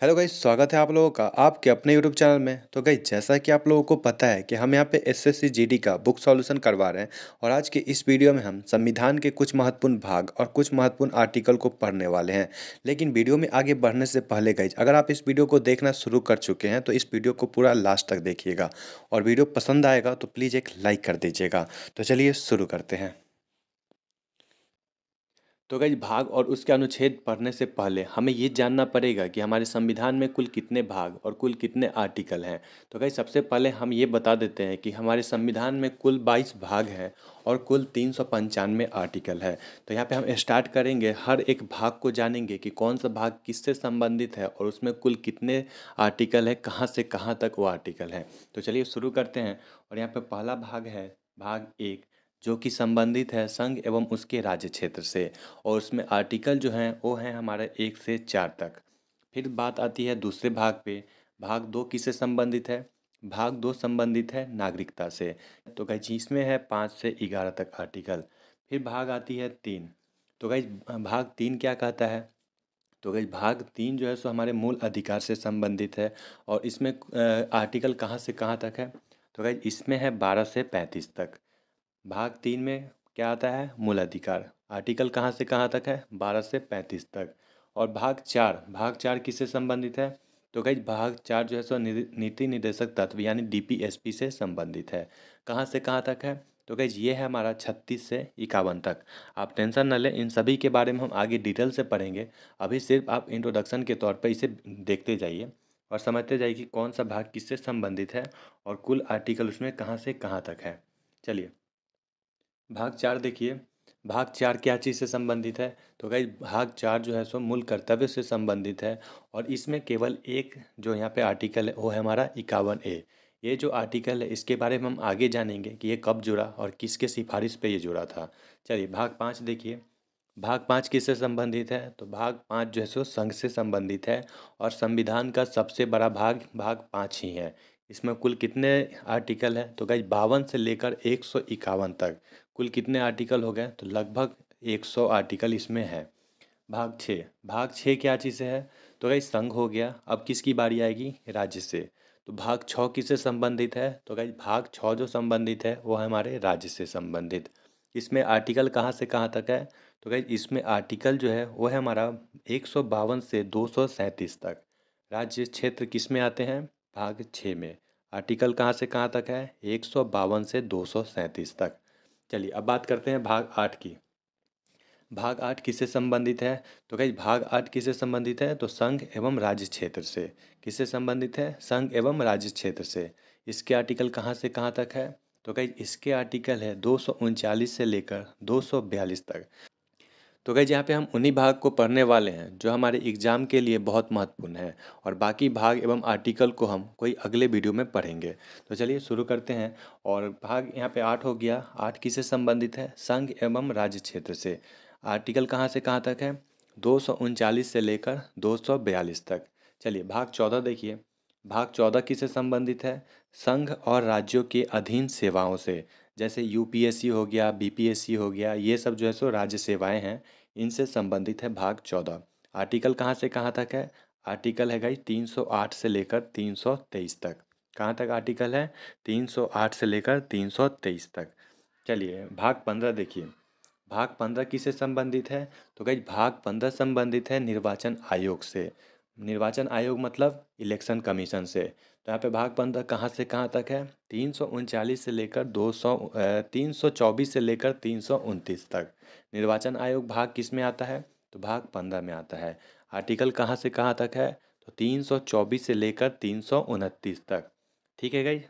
Hello guys, स्वागत है आप लोगों का आपके अपने यूट्यूब चैनल में। तो गाइस, जैसा कि आप लोगों को पता है कि हम यहाँ पे एसएससी जीडी का बुक सॉल्यूशन करवा रहे हैं और आज के इस वीडियो में हम संविधान के कुछ महत्वपूर्ण भाग और कुछ महत्वपूर्ण आर्टिकल को पढ़ने वाले हैं। लेकिन वीडियो में आगे बढ़ने से पहले गाइस, अगर आप इस वीडियो को देखना शुरू कर चुके हैं तो इस वीडियो को पूरा लास्ट तक देखिएगा और वीडियो पसंद आएगा तो प्लीज़ एक लाइक कर दीजिएगा। तो चलिए शुरू करते हैं। तो गाइस, भाग और उसके अनुच्छेद पढ़ने से पहले हमें ये जानना पड़ेगा कि हमारे संविधान में कुल कितने भाग और कुल कितने आर्टिकल हैं। तो गाइस, सबसे पहले हम ये बता देते हैं कि हमारे संविधान में कुल 22 भाग हैं और कुल 395 आर्टिकल है। तो यहाँ पे हम स्टार्ट करेंगे, हर एक भाग को जानेंगे कि कौन सा भाग किससे संबंधित है और उसमें कुल कितने आर्टिकल है, कहाँ से कहाँ तक वो आर्टिकल है। तो चलिए शुरू करते हैं। और यहाँ पे पहला भाग है भाग 1, जो कि संबंधित है संघ एवं उसके राज्य क्षेत्र से, और उसमें आर्टिकल जो हैं वो हैं हमारे 1 से 4 तक। फिर बात आती है दूसरे भाग पे। भाग 2 किससे संबंधित है? भाग 2 संबंधित है नागरिकता से। तो गाइज इसमें है 5 से 11 तक आर्टिकल। फिर भाग आती है 3। तो गाइज भाग 3 क्या कहता है? तो गाइज भाग 3 जो है सो हमारे मूल अधिकार से संबंधित है और इसमें आर्टिकल कहाँ से कहाँ तक है? तो गाइज इसमें है 12 से 35 तक। भाग 3 में क्या आता है? मूल अधिकार। आर्टिकल कहाँ से कहाँ तक है? 12 से 35 तक। और भाग 4 किससे संबंधित है? तो गाइज भाग 4 जो है सो नीति निर्देशक तत्व यानी डीपीएसपी से संबंधित है। कहाँ से कहाँ तक है? तो गाइज ये है हमारा 36 से 51 तक। आप टेंशन न लें, इन सभी के बारे में हम आगे डिटेल से पढ़ेंगे। अभी सिर्फ आप इंट्रोडक्शन के तौर पर इसे देखते जाइए और समझते जाइए कि कौन सा भाग किससे संबंधित है और कुल आर्टिकल उसमें कहाँ से कहाँ तक है। चलिए भाग 4 देखिए। भाग 4 क्या चीज़ से संबंधित है? तो गाइस भाग 4 जो है सो मूल कर्तव्य से संबंधित है और इसमें केवल एक जो यहाँ पे आर्टिकल है वो है हमारा 51A। ये जो आर्टिकल है इसके बारे में हम आगे जानेंगे कि ये कब जुड़ा और किसके सिफारिश पे ये जुड़ा था। चलिए भाग 5 देखिए। भाग 5 किससे संबंधित है? तो भाग 5 जो है सो संघ से संबंधित है और संविधान का सबसे बड़ा भाग भाग 5 ही है। इसमें कुल कितने आर्टिकल है? तो गाइस 52 से लेकर 151 तक कुल कितने आर्टिकल हो गए? तो लगभग 100 आर्टिकल इसमें है। भाग 6 क्या चीज़ है? तो गाइस संघ हो गया। अब किसकी बारी आएगी? राज्य से। तो भाग 6 किससे संबंधित है? तो गाइस भाग 6 जो संबंधित है वो है हमारे राज्य से संबंधित। इसमें आर्टिकल कहाँ से कहाँ तक है? तो गाइस इसमें आर्टिकल जो है वो है हमारा 152 से 237 तक। राज्य क्षेत्र किस में आते हैं? भाग 6 में। आर्टिकल कहाँ से कहाँ तक है? 152 से 237 तक। चलिए अब बात करते हैं भाग 8 की। भाग 8 किससे संबंधित है? तो गाइस भाग 8 किससे संबंधित है? तो संघ एवं राज्य क्षेत्र से। किससे संबंधित है? संघ एवं राज्य क्षेत्र से। इसके आर्टिकल कहाँ से कहाँ तक है? तो गाइस इसके आर्टिकल है 239 से लेकर 242 तक। तो गाइज यहाँ पे हम उन्हीं भाग को पढ़ने वाले हैं जो हमारे एग्जाम के लिए बहुत महत्वपूर्ण है और बाकी भाग एवं आर्टिकल को हम कोई अगले वीडियो में पढ़ेंगे। तो चलिए शुरू करते हैं। और भाग यहाँ पे 8 हो गया। 8 किससे संबंधित है? संघ एवं राज्य क्षेत्र से। आर्टिकल कहाँ से कहाँ तक है? 239 से लेकर 242 तक। चलिए भाग 14 देखिए। भाग 14 किससे संबंधित है? संघ और राज्यों के अधीन सेवाओं से। जैसे यूपीएससी हो गया, बीपीएससी हो गया, ये सब जो है सो राज्य सेवाएं हैं, इनसे संबंधित है भाग 14। आर्टिकल कहाँ से कहाँ तक है? आर्टिकल है गाइस 308 से लेकर 323 तक। कहाँ तक आर्टिकल है? 308 से लेकर 323 तक। चलिए भाग 15 देखिए। भाग 15 किससे संबंधित है? तो गाइस भाग 15 संबंधित है निर्वाचन आयोग से। निर्वाचन आयोग मतलब इलेक्शन कमीशन से। तो यहाँ पे भाग 15 कहाँ से कहाँ तक है? 339 से लेकर 324 से लेकर 329 तक। निर्वाचन आयोग भाग किस में आता है? तो भाग 15 में आता है। आर्टिकल कहाँ से कहाँ तक है? तो 324 से लेकर 329 तक। ठीक है गाइस।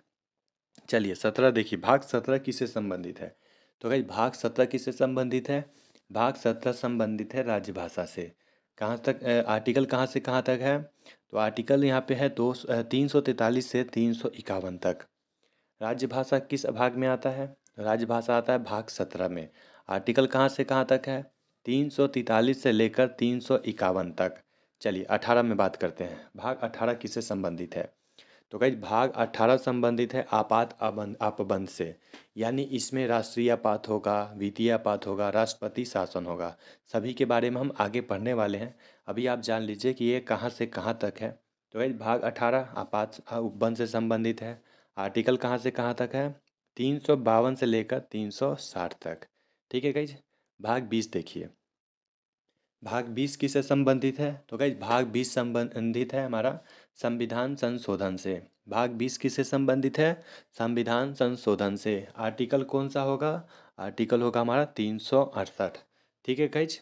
चलिए 17 देखिए। भाग 17 किससे संबंधित है? तो गाइस भाग 17 किससे संबंधित है? भाग 17 संबंधित है राजभाषा से। कहाँ तक आर्टिकल कहाँ से कहाँ तक है? तो आर्टिकल यहाँ पे है 343 से 351 तक। राजभाषा किस भाग में आता है? राजभाषा आता है भाग 17 में। आर्टिकल कहाँ से कहाँ तक है? 343 से लेकर 351 तक। चलिए 18 में बात करते हैं। भाग 18 किससे संबंधित है? तो गाइज भाग 18 संबंधित है आपात अपबंध से, यानी इसमें राष्ट्रीय आपात होगा, वित्तीय आपात होगा, राष्ट्रपति शासन होगा, सभी के बारे में हम आगे पढ़ने वाले हैं। अभी आप जान लीजिए कि ये कहाँ से कहाँ तक है। तो गाइज भाग 18 आपात उपबंध से संबंधित है। आर्टिकल कहाँ से कहाँ तक है? 352 से लेकर 360 तक। ठीक है गाइज। भाग 20 देखिए, भाग 20 किससे संबंधित है? तो गाइज भाग 20 संबंधित है हमारा संविधान संशोधन से। भाग 20 किससे संबंधित है? संविधान संशोधन से। आर्टिकल कौन सा होगा? आर्टिकल होगा हमारा 368। ठीक है गाइज।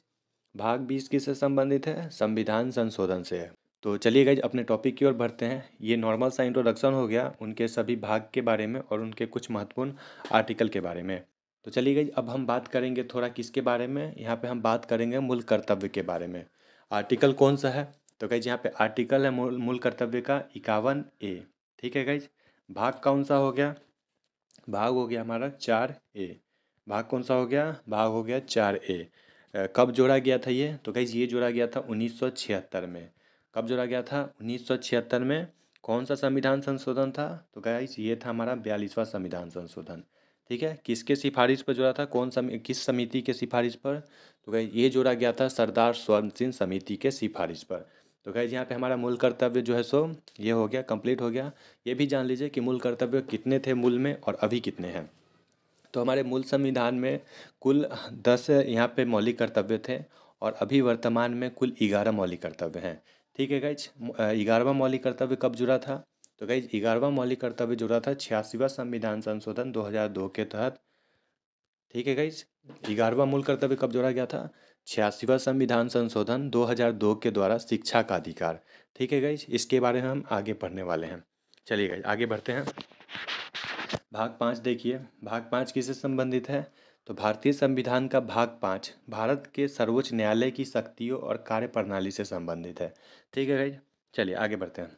भाग 20 किससे संबंधित है? संविधान संशोधन से है। तो चलिए गाइज अपने टॉपिक की ओर बढ़ते हैं। ये नॉर्मल सा इंट्रोडक्शन हो गया उनके सभी भाग के बारे में और उनके कुछ महत्वपूर्ण आर्टिकल के बारे में। तो चलिए गाइज अब हम बात करेंगे थोड़ा किसके बारे में। यहाँ पे हम बात करेंगे मूल कर्तव्य के बारे में। आर्टिकल कौन सा है? तो गाइज यहाँ पे आर्टिकल है मूल कर्तव्य का 51A। ठीक है गाइज। भाग कौन सा हो गया? भाग हो गया हमारा 4A। भाग कौन सा हो गया? भाग हो गया 4A। कब जोड़ा गया था ये? तो गाइज ये जोड़ा गया था 1976 में। कब जोड़ा गया था? 1976 में। कौन सा संविधान संशोधन था? तो गाइज ये था हमारा 42वां संविधान संशोधन। ठीक है। किसके सिफारिश पर जोड़ा था? किस समिति के सिफारिश पर? तो गाइज ये जोड़ा गया था सरदार स्वर्ण सिंह समिति के सिफारिश पर। तो गाइज यहाँ पे हमारा मूल कर्तव्य जो है सो ये हो गया, कंप्लीट हो गया। ये भी जान लीजिए कि मूल कर्तव्य कितने थे मूल में और अभी कितने हैं। तो हमारे मूल संविधान में कुल 10 यहाँ पे मौलिक कर्तव्य थे और अभी वर्तमान में कुल 11 मौलिक कर्तव्य हैं। ठीक है गाइज। 11वां मौलिक कर्तव्य कब जुड़ा था? तो गाइज 11वां मौलिक कर्तव्य जुड़ा था 86वां संविधान संशोधन 2002 के तहत। ठीक है गाइज। 11वां मूल कर्तव्य कब जोड़ा गया था? 86वां संविधान संशोधन 2002 के द्वारा शिक्षा का अधिकार। ठीक है गाइज। इसके बारे में हम आगे पढ़ने वाले हैं। चलिए गाइज आगे बढ़ते हैं। भाग 5 देखिए। भाग 5 किससे संबंधित है? तो भारतीय संविधान का भाग 5 भारत के सर्वोच्च न्यायालय की शक्तियों और कार्यप्रणाली से संबंधित है। ठीक है गाइज। चलिए आगे बढ़ते हैं।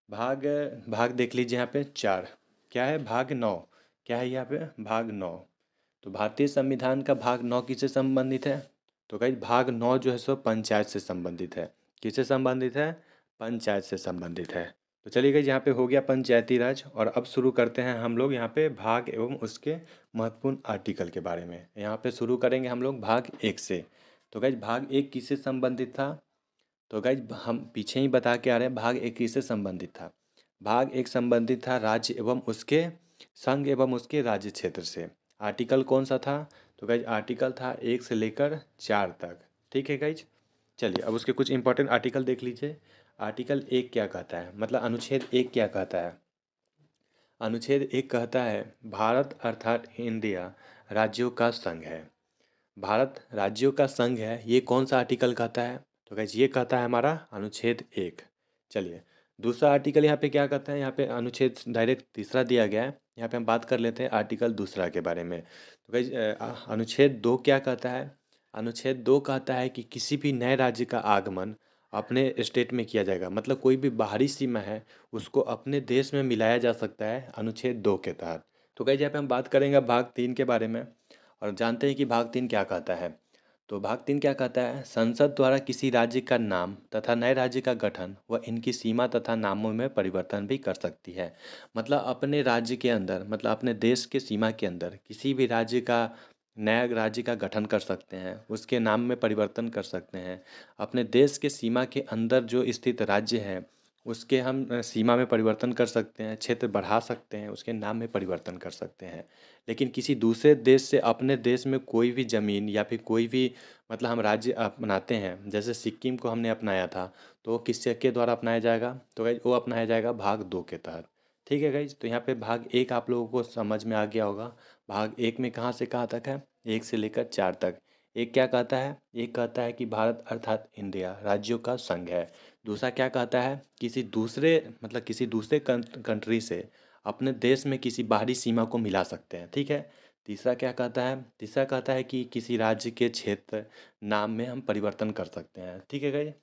भाग भाग देख लीजिए यहाँ पे 4 क्या है? भाग 9 क्या है? यहाँ पे भाग 9। तो भारतीय संविधान का भाग 9 किससे संबंधित है? तो गाइज भाग 9 जो है सो पंचायत से संबंधित है। किससे संबंधित है? पंचायत से संबंधित है। तो चलिए गाइज यहाँ पे हो गया पंचायती राज और अब शुरू करते हैं हम लोग यहाँ पे भाग एवं उसके महत्वपूर्ण आर्टिकल के बारे में। यहाँ पे शुरू करेंगे हम लोग भाग 1 से। तो गाइज भाग 1 किससे संबंधित था? तो गाइज हम पीछे ही बता के आ रहे हैं भाग 1 किससे संबंधित था। भाग 1 संबंधित था राज्य एवं उसके संघ एवं उसके राज्य क्षेत्र से। आर्टिकल कौन सा था? तो गाइज आर्टिकल था 1 से लेकर 4 तक। ठीक है गाइज। चलिए अब उसके कुछ इंपॉर्टेंट आर्टिकल देख लीजिए। आर्टिकल 1 क्या कहता है, मतलब अनुच्छेद 1 क्या कहता है? अनुच्छेद 1 कहता है भारत अर्थात इंडिया राज्यों का संघ है। भारत राज्यों का संघ है, ये कौन सा आर्टिकल कहता है? तो गाइज ये कहता है हमारा अनुच्छेद 1। चलिए दूसरा आर्टिकल यहाँ पे क्या कहता है? यहाँ पे अनुच्छेद डायरेक्ट तीसरा दिया गया है। यहाँ पे हम बात कर लेते हैं आर्टिकल दूसरा के बारे में। तो गाइज अनुच्छेद 2 क्या कहता है? अनुच्छेद 2 कहता है कि किसी भी नए राज्य का आगमन अपने स्टेट में किया जाएगा, मतलब कोई भी बाहरी सीमा है उसको अपने देश में मिलाया जा सकता है अनुच्छेद 2 के तहत। तो गाइज यहाँ पे हम बात करेंगे भाग 3 के बारे में और जानते हैं कि भाग 3 क्या कहता है। तो भाग 3 क्या कहता है? संसद द्वारा किसी राज्य का नाम तथा नए राज्य का गठन व इनकी सीमा तथा नामों में परिवर्तन भी कर सकती है। मतलब अपने राज्य के अंदर, मतलब अपने देश के सीमा के अंदर किसी भी राज्य का नया राज्य का गठन कर सकते हैं, उसके नाम में परिवर्तन कर सकते हैं। अपने देश के सीमा के अंदर जो स्थित राज्य है उसके हम सीमा में परिवर्तन कर सकते हैं, क्षेत्र बढ़ा सकते हैं, उसके नाम में परिवर्तन कर सकते हैं। लेकिन किसी दूसरे देश से अपने देश में कोई भी ज़मीन या फिर कोई भी, मतलब हम राज्य अपनाते हैं, जैसे सिक्किम को हमने अपनाया था तो वो किससे के द्वारा अपनाया जाएगा? तो गाइज वो अपनाया जाएगा भाग 2 के तहत। ठीक है गाइज। तो यहाँ पे भाग 1 आप लोगों को समझ में आ गया होगा। भाग 1 में कहाँ से कहाँ तक है? 1 से लेकर 4 तक। एक क्या कहता है? एक कहता है कि भारत अर्थात इंडिया राज्यों का संघ है। दूसरा क्या कहता है? किसी दूसरे, मतलब किसी दूसरे कंट्री से अपने देश में किसी बाहरी सीमा को मिला सकते हैं। ठीक है। तीसरा क्या कहता है? तीसरा कहता है कि किसी राज्य के क्षेत्र नाम में हम परिवर्तन कर सकते हैं। ठीक है गाइज।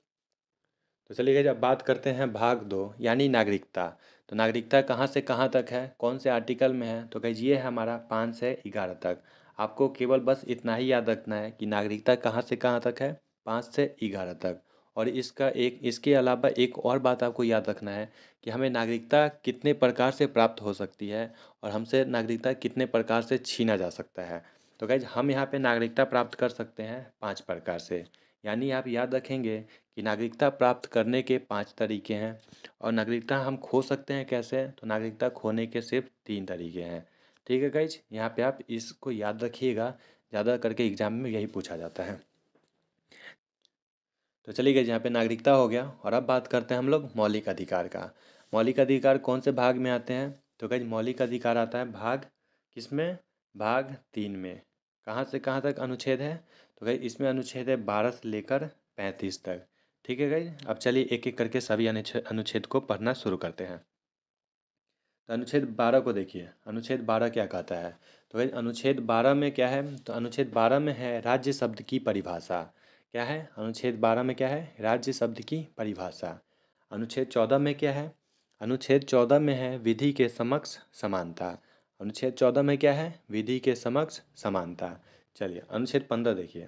तो चलिए गाइज अब बात करते हैं भाग 2 यानी नागरिकता। तो नागरिकता कहाँ से कहाँ तक है, कौन से आर्टिकल में है? तो गाइज ये है हमारा 5 से 11 तक। आपको केवल बस इतना ही याद रखना है कि नागरिकता कहाँ से कहाँ तक है, 5 से 11 तक। और इसके अलावा एक और बात आपको याद रखना है कि हमें नागरिकता कितने प्रकार से प्राप्त हो सकती है और हमसे नागरिकता कितने प्रकार से छीना जा सकता है। तो गाइज हम यहाँ पे नागरिकता प्राप्त कर सकते हैं 5 प्रकार से। यानी आप याद रखेंगे कि नागरिकता प्राप्त करने के 5 तरीके हैं और नागरिकता हम खो सकते हैं कैसे, तो नागरिकता खोने के सिर्फ 3 तरीके हैं। ठीक है गाइज, यहाँ पे आप इसको याद रखिएगा, ज़्यादा करके एग्जाम में यही पूछा जाता है। तो चलिए गाइज, यहाँ पे नागरिकता हो गया और अब बात करते हैं हम लोग मौलिक अधिकार का। मौलिक अधिकार कौन से भाग में आते हैं, तो गाइज मौलिक अधिकार आता है भाग किसमें, भाग 3 में। कहाँ से कहाँ तक अनुच्छेद है, तो गाइज इसमें अनुच्छेद है 12 से लेकर 35 तक। ठीक है गाइज, अब चलिए एक एक करके सभी अनुच्छेद को पढ़ना शुरू करते हैं। तो अनुच्छेद 12 को देखिए, अनुच्छेद 12 क्या कहता है। तो भाई अनुच्छेद 12 में क्या है, तो अनुच्छेद 12 में है राज्य शब्द की परिभाषा। क्या है अनुच्छेद 12 में, क्या है, राज्य शब्द की परिभाषा। अनुच्छेद 14 में क्या है, अनुच्छेद 14 में है विधि के समक्ष समानता। अनुच्छेद 14 में क्या है, विधि के समक्ष समानता। चलिए अनुच्छेद 15 देखिए,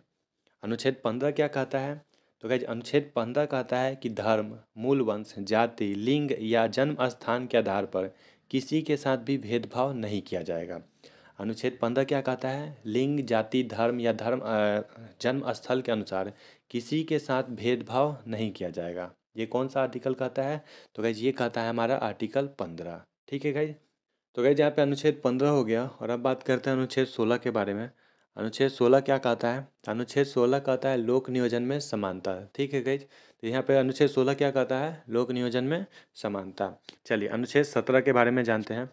अनुच्छेद 15 क्या कहता है, तो गाइज अनुच्छेद 15 कहता है कि धर्म, मूल वंश, जाति, लिंग या जन्म स्थान के आधार पर किसी के साथ भी भेदभाव नहीं किया जाएगा। अनुच्छेद 15 क्या कहता है, लिंग, जाति, धर्म या जन्म स्थल के अनुसार किसी के साथ भेदभाव नहीं किया जाएगा। ये कौन सा आर्टिकल कहता है, तो गाइज ये कहता है हमारा आर्टिकल 15। ठीक है गाइज, तो गाइज यहाँ पे अनुच्छेद 15 हो गया और अब बात करते हैं अनुच्छेद 16 के बारे में। अनुच्छेद 16 क्या कहता है, अनुच्छेद 16 कहता है लोक नियोजन में समानता। ठीक है गाइज, तो यहाँ पे अनुच्छेद 16 क्या कहता है, लोक नियोजन में समानता। चलिए अनुच्छेद 17 के बारे में जानते हैं।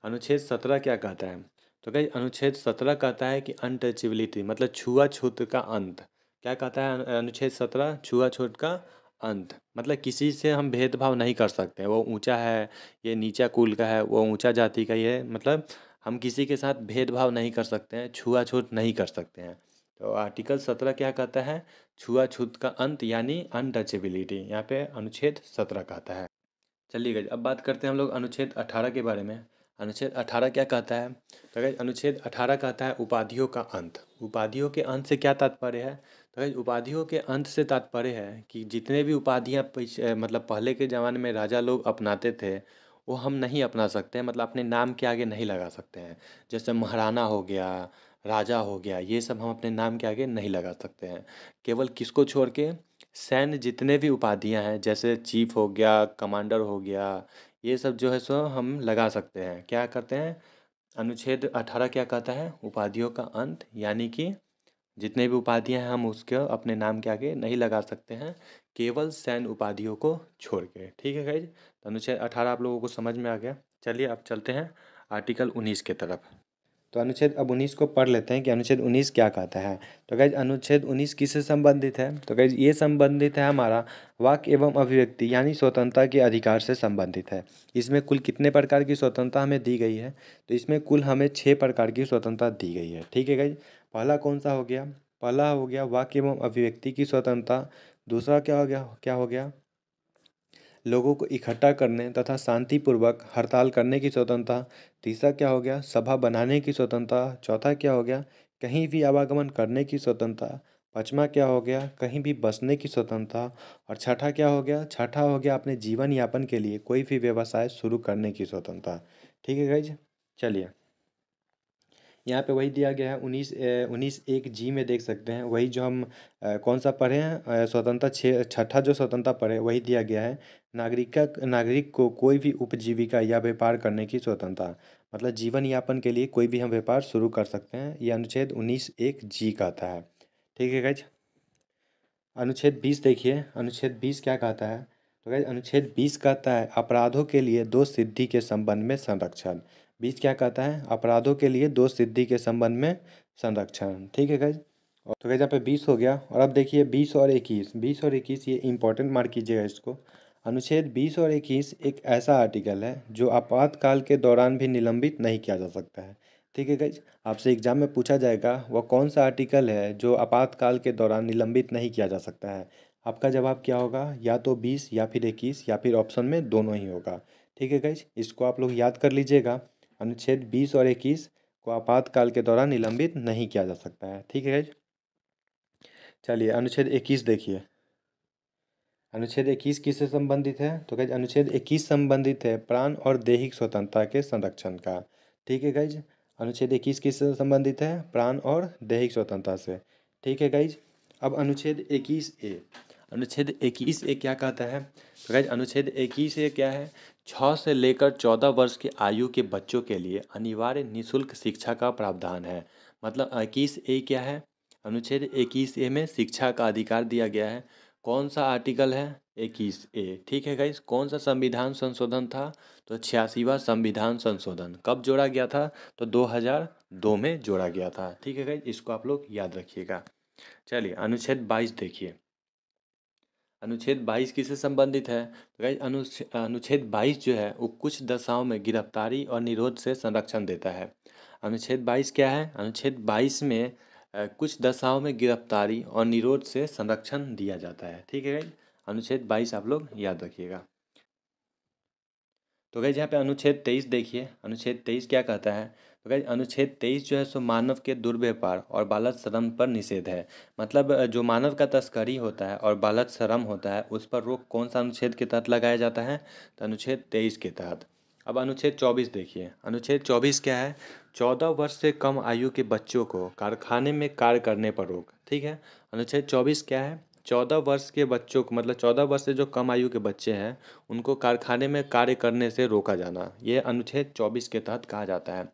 अनुच्छेद 17 क्या कहता है, तो गाइज अनुच्छेद 17 कहता है कि अनटचेबिलिटी मतलब छुआछूत का अंत। क्या कहता है अनुच्छेद 17, छुआछूत का अंत मतलब किसी से हम भेदभाव नहीं कर सकते, वो ऊंचा है, ये नीचा कुल का है, वो ऊंचा जाति का ही है, मतलब हम किसी के साथ भेदभाव नहीं कर सकते हैं, छुआछूत नहीं कर सकते हैं। तो आर्टिकल 17 क्या कहता है, छुआछूत का अंत यानी अनटचेबिलिटी, यहाँ पे अनुच्छेद 17 कहता है। चलिए गाइज, अब बात करते हैं हम लोग अनुच्छेद 18 के बारे में। अनुच्छेद 18 क्या कहता है, तो गाइज अनुच्छेद 18 कहता है उपाधियों का अंत। उपाधियों के अंत से क्या तात्पर्य है, तो गाइज उपाधियों के अंत से तात्पर्य है कि जितने भी उपाधियाँ मतलब पहले के ज़माने में राजा लोग अपनाते थे, वो हम नहीं अपना सकते हैं, मतलब अपने नाम के आगे नहीं लगा सकते हैं। जैसे महाराणा हो गया, राजा हो गया, ये सब हम अपने नाम के आगे नहीं लगा सकते हैं। केवल किसको छोड़ के, सैन्य जितने भी उपाधियां हैं जैसे चीफ हो गया, कमांडर हो गया, ये सब जो है सो हम लगा सकते हैं। क्या करते हैं, अनुच्छेद 18 क्या कहता है, उपाधियों का अंत यानी कि जितने भी उपाधियां हैं हम उसके अपने नाम के आगे नहीं लगा सकते हैं, केवल सैन्य उपाधियों को छोड़ के। ठीक है गाइज, तो अनुच्छेद 18 आप लोगों को समझ में आ गया। चलिए अब चलते हैं आर्टिकल 19 के तरफ। तो अनुच्छेद अब 19 को पढ़ लेते हैं कि अनुच्छेद 19 क्या कहता है। तो गाइज अनुच्छेद 19 किससे संबंधित है, तो गाइज ये संबंधित है हमारा वाक एवं अभिव्यक्ति यानी स्वतंत्रता के अधिकार से संबंधित है। इसमें कुल कितने प्रकार की स्वतंत्रता हमें दी गई है, तो इसमें कुल हमें 6 प्रकार की स्वतंत्रता दी गई है। ठीक है गाइज, पहला कौन सा हो गया, पहला हो गया वाक एवं अभिव्यक्ति की स्वतंत्रता। दूसरा क्या हो गया लोगों को इकट्ठा करने तथा शांतिपूर्वक हड़ताल करने की स्वतंत्रता। तीसरा क्या हो गया, सभा बनाने की स्वतंत्रता। चौथा क्या हो गया, कहीं भी आवागमन करने की स्वतंत्रता। पांचवा क्या हो गया, कहीं भी बसने की स्वतंत्रता। और छठा हो गया अपने जीवन यापन के लिए कोई भी व्यवसाय शुरू करने की स्वतंत्रता। ठीक है गाइज, चलिए यहाँ पे वही दिया गया है 19(1)(g) में देख सकते हैं, वही जो हम कौन सा पढ़े हैं, स्वतंत्रता छठा जो स्वतंत्रता पढ़े वही दिया गया है। नागरिक को कोई भी उपजीविका या व्यापार करने की स्वतंत्रता, मतलब जीवन यापन के लिए कोई भी हम व्यापार शुरू कर सकते हैं, ये अनुच्छेद 19(1)(g) कहता है। ठीक है गाइज, अनुच्छेद 20 देखिए, अनुच्छेद 20 क्या कहता है, तो गाइज अनुच्छेद 20 कहता है अपराधों के लिए दोष सिद्धि के संबंध में संरक्षण। 20 क्या कहता है, अपराधों के लिए दोष सिद्धि के संबंध में संरक्षण। ठीक है गाइज, और तो गाइज यहाँ पे 20 हो गया और अब देखिए 20 और 21 ये इंपॉर्टेंट मार्क कीजिएगा इसको। अनुच्छेद 20 और 21 एक ऐसा आर्टिकल है जो आपातकाल के दौरान भी निलंबित नहीं किया जा सकता है। ठीक है गाइज, आपसे एग्जाम में पूछा जाएगा वह कौन सा आर्टिकल है जो आपातकाल के दौरान निलंबित नहीं किया जा सकता है। आपका जवाब क्या होगा, या तो 20 या फिर 21 या फिर ऑप्शन में दोनों ही होगा। ठीक है गाइज, इसको आप लोग याद कर लीजिएगा, अनुच्छेद 20 और 21 को आपातकाल के दौरान निलंबित नहीं किया जा सकता है। ठीक है गाइज, चलिए अनुच्छेद 21 देखिए, अनुच्छेद 21 किससे संबंधित है? तो गाइज अनुच्छेद 21 संबंधित है प्राण और दैहिक स्वतंत्रता के संरक्षण का। ठीक है गाइज, अनुच्छेद 21 किससे संबंधित है? प्राण और दैहिक स्वतंत्रता से। ठीक है गाइज, अब अनुच्छेद 21A, अनुच्छेद 21A क्या कहता है? तो गाइज अनुच्छेद 21A क्या है? 6 से लेकर 14 वर्ष की आयु के बच्चों के लिए अनिवार्य निःशुल्क शिक्षा का प्रावधान है। मतलब 21A क्या है? अनुच्छेद 21A में शिक्षा का अधिकार दिया गया है। कौन सा आर्टिकल है? 21A। ठीक है गाइस, कौन सा संविधान संशोधन था? तो 86वां संविधान संशोधन। कब जोड़ा गया था? तो 2002 में जोड़ा गया था। ठीक है गाइस, इसको आप लोग याद रखिएगा। चलिए अनुच्छेद 22 देखिए। अनुच्छेद 22 किससे संबंधित है? तो गाइस अनुच्छेद 22 जो है वो कुछ दशाओं में गिरफ्तारी और निरोध से संरक्षण देता है। अनुच्छेद 22 क्या है? अनुच्छेद 22 में कुछ दशाओं में गिरफ्तारी और निरोध से संरक्षण दिया जाता है। ठीक है गाइस, अनुच्छेद 22 आप लोग याद रखिएगा। तो गाइस यहाँ पे अनुच्छेद 23 देखिए। अनुच्छेद 23 क्या कहता है? तो गाइस अनुच्छेद 23 जो है सो मानव के दुर्व्यवहार और बालक श्रम पर निषेध है। मतलब जो मानव का तस्करी होता है और बालक श्रम होता है उस पर रोक कौन सा अनुच्छेद के तहत लगाया जाता है? तो अनुच्छेद 23 के तहत। अब अनुच्छेद 24 देखिए। अनुच्छेद 24 क्या है? 14 वर्ष से कम आयु के बच्चों को कारखाने में कार्य करने पर रोक। ठीक है, अनुच्छेद 24 क्या है? 14 वर्ष के बच्चों को, मतलब 14 वर्ष से जो कम आयु के बच्चे हैं उनको कारखाने में कार्य करने से रोका जाना, ये अनुच्छेद 24 के तहत कहा जाता है।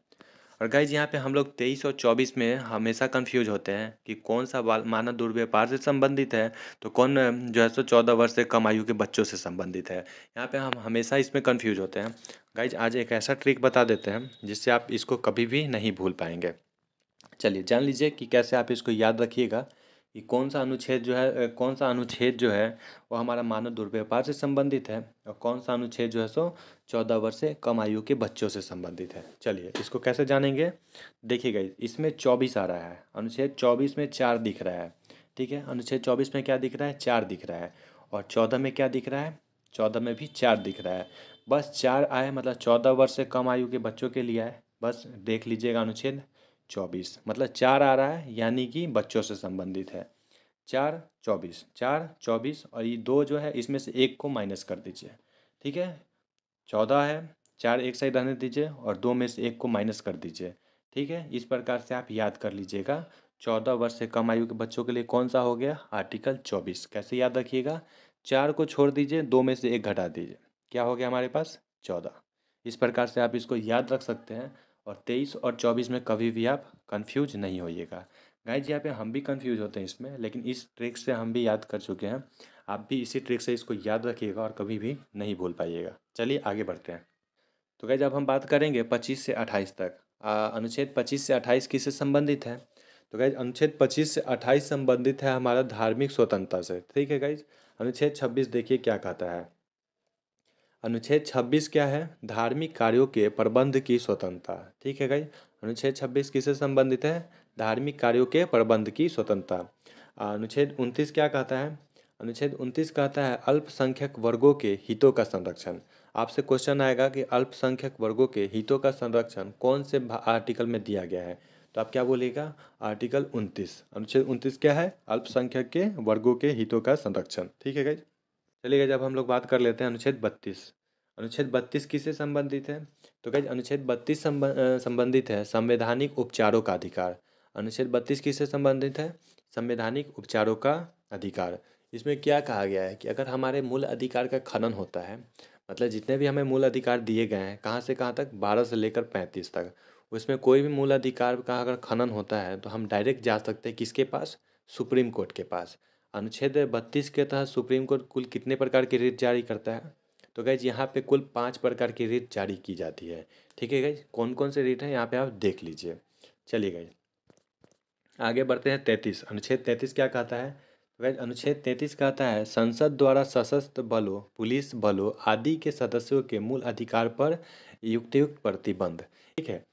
और गाइज यहाँ पे हम लोग 23 और 24 में हमेशा कंफ्यूज होते हैं कि कौन सा मानव दुर्व्यवहार से संबंधित है, तो कौन जो है सो 14 वर्ष से कम आयु के बच्चों से संबंधित है। यहाँ पे हम हमेशा इसमें कंफ्यूज होते हैं। गाइज आज एक ऐसा ट्रिक बता देते हैं जिससे आप इसको कभी भी नहीं भूल पाएंगे। चलिए जान लीजिए कि कैसे आप इसको याद रखिएगा कि कौन सा अनुच्छेद जो है कौन सा अनुच्छेद जो है वो हमारा मानव दुर्व्यवहार से संबंधित है और कौन सा अनुच्छेद जो है सो 14 वर्ष से कम आयु के बच्चों से संबंधित है। चलिए इसको कैसे जानेंगे? देखिएगा, इसमें 24 आ रहा है, अनुच्छेद 24 में 4 दिख रहा है। ठीक है, अनुच्छेद 24 में क्या दिख रहा है? 4 दिख रहा है। और 14 में क्या दिख रहा है? 14 में भी 4 दिख रहा है। बस 4 आए मतलब 14 वर्ष से कम आयु के बच्चों के लिए आए। बस देख लीजिएगा अनुच्छेद 24, मतलब 4 आ रहा है यानी कि बच्चों से संबंधित है। 4 24, 4 24 और ये 2 जो है इसमें से एक को माइनस कर दीजिए। ठीक है, 14 है, 4 एक साइड रहने दीजिए और 2 में से एक को माइनस कर दीजिए। ठीक है, इस प्रकार से आप याद कर लीजिएगा। 14 वर्ष से कम आयु के बच्चों के लिए कौन सा हो गया? आर्टिकल 24। कैसे याद रखिएगा? 4 को छोड़ दीजिए, 2 में से एक घटा दीजिए, क्या हो गया हमारे पास? 14। इस प्रकार से आप इसको याद रख सकते हैं और 23 और 24 में कभी भी आप कंफ्यूज नहीं होइएगा। गाइज यहाँ पे हम भी कंफ्यूज होते हैं इसमें, लेकिन इस ट्रिक से हम भी याद कर चुके हैं। आप भी इसी ट्रिक से इसको याद रखिएगा और कभी भी नहीं भूल पाइएगा। चलिए आगे बढ़ते हैं। तो गाइज अब हम बात करेंगे 25 से 28 तक। अनुच्छेद 25 से 28 किससे संबंधित है? तो गाइज अनुच्छेद 25 से 28 संबंधित है हमारा धार्मिक स्वतंत्रता से। ठीक है गाइज, अनुच्छेद 26 देखिए क्या कहता है। अनुच्छेद 26 क्या है? धार्मिक कार्यों के प्रबंध की स्वतंत्रता। ठीक है गाइज, अनुच्छेद 26 किससे संबंधित है? धार्मिक कार्यों के प्रबंध की स्वतंत्रता। अनुच्छेद 29 क्या कहता है? अनुच्छेद 29 कहता है अल्पसंख्यक वर्गों के हितों का संरक्षण। आपसे क्वेश्चन आएगा कि अल्पसंख्यक वर्गों के हितों का संरक्षण कौन से आर्टिकल में दिया गया है? तो आप क्या बोलिएगा? आर्टिकल 29। अनुच्छेद 29 क्या है? अल्पसंख्यक के वर्गों के हितों का संरक्षण। ठीक है गाइज, चलिए जब हम लोग बात कर लेते हैं अनुच्छेद 32। अनुच्छेद 32 किससे संबंधित है? तो गाइज अनुच्छेद 32 संबंधित है संवैधानिक उपचारों का अधिकार। अनुच्छेद 32 किससे संबंधित है? संवैधानिक उपचारों का अधिकार। इसमें क्या कहा गया है कि अगर हमारे मूल अधिकार का खनन होता है, मतलब जितने भी हमें मूल अधिकार दिए गए हैं कहाँ से कहाँ तक, 12 से लेकर 35 तक, उसमें कोई भी मूल अधिकार का अगर खनन होता है तो हम डायरेक्ट जा सकते हैं किसके पास? सुप्रीम कोर्ट के पास। अनुच्छेद 32 के तहत सुप्रीम कोर्ट कुल कितने प्रकार की रिट जारी करता है? तो गाइज यहाँ पे कुल 5 प्रकार की रिट जारी की जाती है। ठीक है गाइज, कौन कौन से रिट है यहाँ पे आप देख लीजिए। चलिए गाइज आगे बढ़ते हैं। 33, अनुच्छेद 33 क्या कहता है? तो गाइज अनुच्छेद 33 कहता है संसद द्वारा सशस्त्र बलों, पुलिस बलों आदि के सदस्यों के मूल अधिकार पर युक्तियुक्त प्रतिबंध। ठीक है,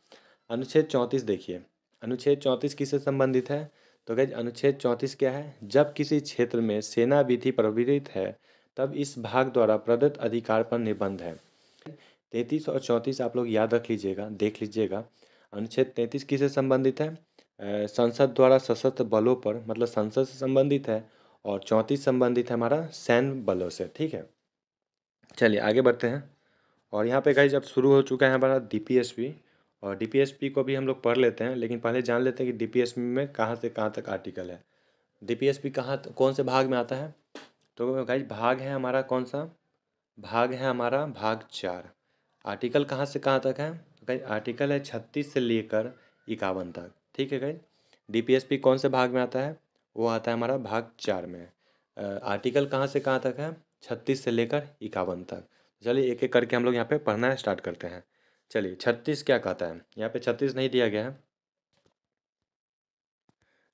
अनुच्छेद 34 देखिए। अनुच्छेद 34 किससे संबंधित है? तो गाइज अनुच्छेद 34 क्या है? जब किसी क्षेत्र में सेना विधि प्रवृत्त है तब इस भाग द्वारा प्रदत्त अधिकार पर निर्बंध है। 33 और 34 आप लोग याद रख लीजिएगा, देख लीजिएगा। अनुच्छेद 33 किससे संबंधित है? संसद द्वारा सशस्त्र बलों पर, मतलब संसद से संबंधित है। और 34 संबंधित है हमारा सैन्य बलों से। ठीक है, चलिए आगे बढ़ते हैं। और यहाँ पे गाइस अब शुरू हो चुका है हमारा डीपीएसपी, और डीपीएसपी को भी हम लोग पढ़ लेते हैं, लेकिन पहले जान लेते हैं कि डीपीएसपी में कहाँ से कहाँ तक आर्टिकल है। डीपीएसपी कौन से भाग में आता है? तो गाइस भाग है हमारा कौन सा? भाग है हमारा भाग 4। आर्टिकल कहाँ से कहाँ तक है? तो गाइस आर्टिकल है 36 से लेकर 51 तक। ठीक है गाइस, डीपीएसपी कौन से भाग में आता है? वो आता है हमारा भाग 4 में। आर्टिकल कहाँ से कहाँ तक है? 36 से लेकर 51 तक। चलिए एक एक करके हम लोग यहाँ पे पढ़ना स्टार्ट करते हैं। चलिए 36 क्या कहता है? यहाँ पे 36 नहीं दिया गया है,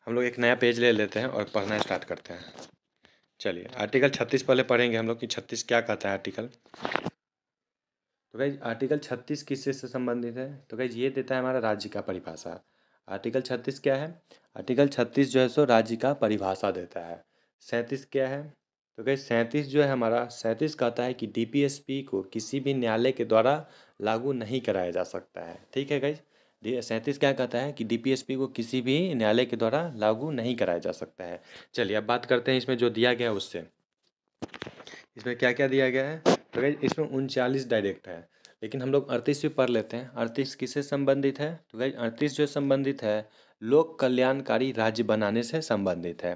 हम लोग एक नया पेज ले लेते हैं और पढ़ना स्टार्ट करते हैं। चलिए आर्टिकल 36 पहले पढ़ेंगे हम लोग कि 36 क्या कहता है आर्टिकल। तो गाइज आर्टिकल 36 किससे से संबंधित है? तो गाइज ये देता है हमारा राज्य का परिभाषा। आर्टिकल 36 क्या है? आर्टिकल 36 जो है सो राज्य का परिभाषा देता है। 37 क्या है? तो गाइज 37 जो है हमारा, 37 कहता है कि डीपीएसपी को किसी भी न्यायालय के द्वारा लागू नहीं कराया जा सकता है। ठीक है गाइज, 37 क्या कहता है कि डीपीएसपी को किसी भी न्यायालय के द्वारा लागू नहीं कराया जा सकता है। चलिए अब बात करते हैं इसमें जो दिया गया है उससे। इसमें क्या क्या दिया गया है? तो गाइज इसमें 39 डायरेक्ट है, लेकिन हम लोग 38 भी पढ़ लेते हैं। 38 किससे संबंधित है? तो गाइज 38 जो संबंधित है लोक कल्याणकारी राज्य बनाने से संबंधित है।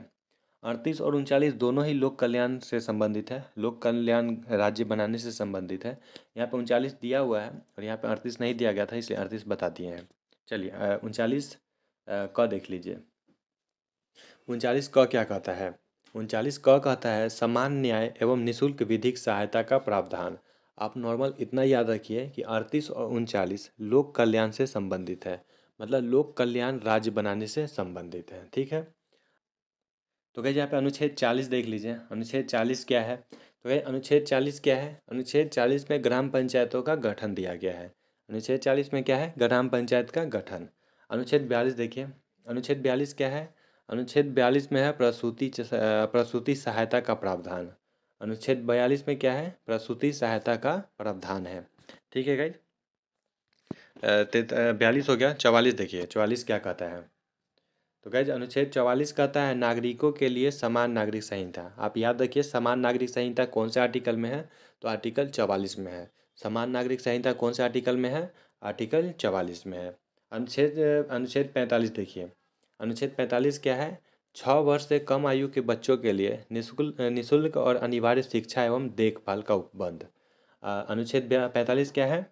38 और 39 दोनों ही लोक कल्याण से संबंधित है, लोक कल्याण राज्य बनाने से संबंधित है। यहाँ पे 39 दिया हुआ है और यहाँ पे 38 नहीं दिया गया था, इसलिए 38 बता दिए हैं। चलिए 39 क देख लीजिए। 39 क क्या कहता है? 39 क कहता है समान न्याय एवं निःशुल्क विधिक सहायता का प्रावधान। आप नॉर्मल इतना याद रखिए कि 38 और 39 लोक कल्याण से संबंधित है, मतलब लोक कल्याण राज्य बनाने से संबंधित है। ठीक है, तो गाइस यहाँ पे अनुच्छेद 40 देख लीजिए। अनुच्छेद 40 क्या है? तो गाइस अनुच्छेद 40 क्या है? अनुच्छेद 40 में ग्राम पंचायतों का गठन दिया गया है। अनुच्छेद 40 में क्या है? ग्राम पंचायत का गठन। अनुच्छेद 42 देखिए। अनुच्छेद 42 क्या है? अनुच्छेद 42 में है प्रसूति सहायता का प्रावधान। अनुच्छेद 42 में क्या है? प्रसूति सहायता का प्रावधान है। ठीक है गाइस, 42 हो गया। 44 देखिए, 44 क्या कहता है? तो गाइज अनुच्छेद 44 कहता है नागरिकों के लिए समान नागरिक संहिता। आप याद रखिए समान नागरिक संहिता कौन से आर्टिकल में है? तो आर्टिकल 44 में है। समान नागरिक संहिता कौन से आर्टिकल में है? आर्टिकल 44 में है। अनुच्छेद अनुच्छेद 45 देखिए। अनुच्छेद 45 क्या है? 6 वर्ष से कम आयु के बच्चों के लिए निःशुल्क और अनिवार्य शिक्षा एवं देखभाल का उपबंध। अनुच्छेद 45 क्या है?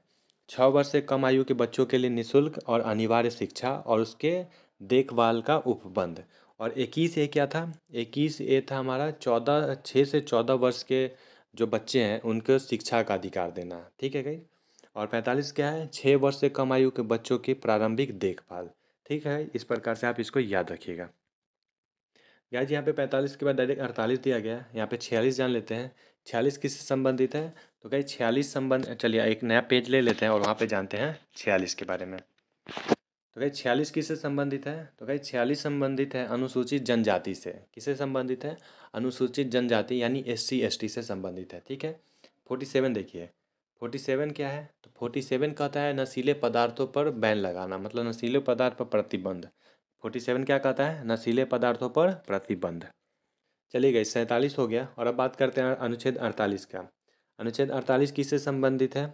6 वर्ष से कम आयु के बच्चों के लिए निःशुल्क और अनिवार्य शिक्षा और उसके देखभाल का उपबंध। और 21 ए क्या था? 21 ए था हमारा 6 से 14 वर्ष के जो बच्चे हैं उनको शिक्षा का अधिकार देना। ठीक है गई। और 45 क्या है? 6 वर्ष से कम आयु के बच्चों की प्रारंभिक देखभाल। ठीक है, इस प्रकार से आप इसको याद रखिएगा। गाइस यहाँ पे 45 के बाद डायरेक्ट 48 दिया गया है। यहाँ पे 46 जान लेते हैं। 46 किससे संबंधित है? तो गाइस 46 संबंध, चलिए एक नया पेज ले लेते हैं और वहाँ पे जानते हैं 46 के बारे में। तो गाइस 46 किससे संबंधित है? तो गाइस 46 संबंधित है अनुसूचित जनजाति से। किससे संबंधित है? अनुसूचित जनजाति यानी SC ST से संबंधित है। ठीक है, 47 देखिए। 47 क्या है? तो 47 कहता है नशीले पदार्थों पर बैन लगाना, मतलब नशीले पदार्थ पर प्रतिबंध। 47 क्या कहता है? नशीले पदार्थों पर प्रतिबंध। चलिए गई, 47 हो गया। और अब बात करते हैं अनुच्छेद 48 का। अनुच्छेद 48 किससे संबंधित है?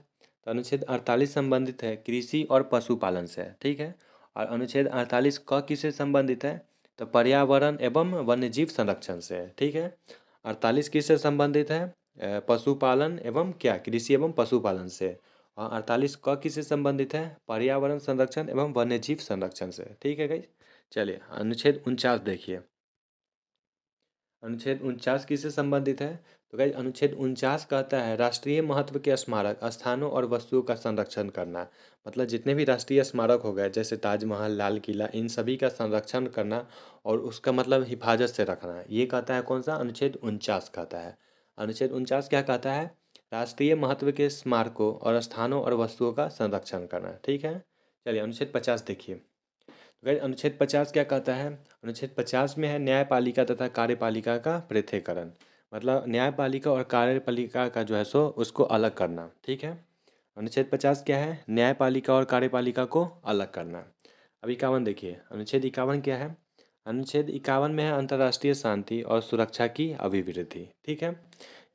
तो अनुच्छेद 48 संबंधित है कृषि और पशुपालन से। ठीक है, और अनुच्छेद 48 क किससे संबंधित है? तो पर्यावरण एवं वन्यजीव संरक्षण से। ठीक है, 48 किससे संबंधित है? पशुपालन एवं क्या, कृषि एवं पशुपालन से। और 48 क किससे संबंधित है? पर्यावरण संरक्षण एवं वन्यजीव संरक्षण से। ठीक है गई, चलिए अनुच्छेद 49 देखिए। अनुच्छेद 49 किससे संबंधित है? तो गाइस अनुच्छेद 49 कहता है राष्ट्रीय महत्व के स्मारक स्थानों और वस्तुओं का संरक्षण करना। मतलब जितने भी राष्ट्रीय स्मारक हो गए जैसे ताजमहल, लाल किला, इन सभी का संरक्षण करना और उसका मतलब हिफाजत से रखना, ये कहता है कौन सा? अनुच्छेद 49 कहता है। अनुच्छेद 49 क्या कहता है? राष्ट्रीय महत्व के स्मारकों और स्थानों और वस्तुओं का संरक्षण करना। ठीक है, चलिए अनुच्छेद 50 देखिए। गाइस अनुच्छेद 50 क्या कहता है? अनुच्छेद 50 में है न्यायपालिका तथा कार्यपालिका का पृथक्करण, मतलब न्यायपालिका और कार्यपालिका का जो है सो उसको अलग करना। ठीक है, अनुच्छेद 50 क्या है? न्यायपालिका और कार्यपालिका को अलग करना। अब 51 देखिए। अनुच्छेद 51 क्या है? अनुच्छेद 51 में है अंतर्राष्ट्रीय शांति और सुरक्षा की अभिवृद्धि। ठीक है,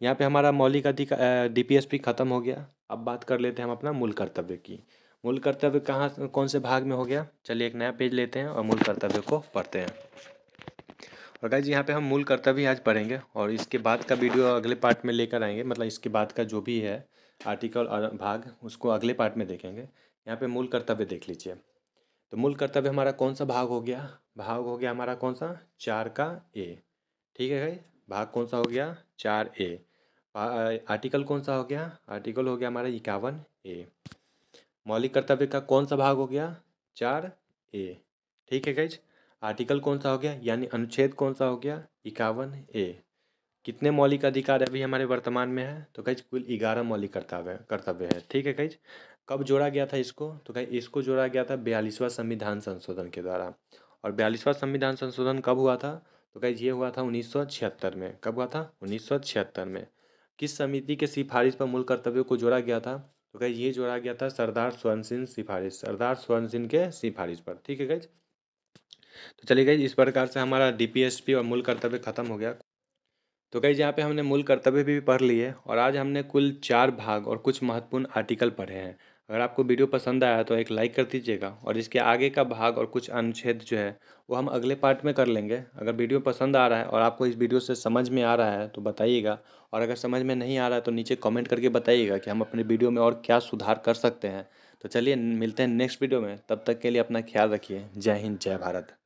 यहाँ पे हमारा मौलिक अधिकार डीपीएसपी खत्म हो गया। अब बात कर लेते हैं हम अपना मूल कर्तव्य की। मूल कर्तव्य कहाँ कौन से भाग में हो गया, चलिए एक नया पेज लेते हैं और मूल कर्तव्य को पढ़ते हैं। और गाइज यहाँ पे हम मूल कर्तव्य आज पढ़ेंगे और इसके बाद का वीडियो अगले पार्ट में लेकर आएंगे, मतलब इसके बाद का जो भी है आर्टिकल और भाग उसको अगले पार्ट में देखेंगे। यहाँ पे मूल कर्तव्य देख लीजिए। तो मूल कर्तव्य हमारा कौन सा भाग हो गया, भाग हो गया हमारा कौन सा, 4 का ए। ठीक है भाई, भाग कौन सा हो गया, 4A। आर्टिकल कौन सा हो गया, आर्टिकल हो गया हमारा 51A। मौलिक कर्तव्य का कौन सा भाग हो गया, 4A। ठीक है गाइज, आर्टिकल कौन सा हो गया यानी अनुच्छेद कौन सा हो गया, 51A। कितने मौलिक अधिकार अभी हमारे वर्तमान में है, तो गाइज कुल 11 मौलिक कर्तव्य है। ठीक है गाइज, कब जोड़ा गया था इसको, तो गाइज इसको जोड़ा गया था 42वां संविधान संशोधन के द्वारा। और 42वां संविधान संशोधन कब हुआ था, तो गाइज ये हुआ था 1976 में। कब हुआ था, 1976 में। किस समिति के सिफारिश पर मूल कर्तव्यों को जोड़ा गया था, तो गाइज ये जोड़ा गया था सरदार स्वर्ण सिंह सिफारिश, सरदार स्वर्ण सिंह के सिफारिश पर। ठीक है गाइज, तो चलिए गाइज इस प्रकार से हमारा डीपीएसपी और मूल कर्तव्य खत्म हो गया। तो गाइज यहाँ पे हमने मूल कर्तव्य भी पढ़ लिए और आज हमने कुल 4 भाग और कुछ महत्वपूर्ण आर्टिकल पढ़े हैं। अगर आपको वीडियो पसंद आया तो एक लाइक कर दीजिएगा और इसके आगे का भाग और कुछ अनुच्छेद जो है वो हम अगले पार्ट में कर लेंगे। अगर वीडियो पसंद आ रहा है और आपको इस वीडियो से समझ में आ रहा है तो बताइएगा, और अगर समझ में नहीं आ रहा है तो नीचे कमेंट करके बताइएगा कि हम अपने वीडियो में और क्या सुधार कर सकते हैं। तो चलिए मिलते हैं नेक्स्ट वीडियो में, तब तक के लिए अपना ख्याल रखिए। जय हिंद, जय भारत।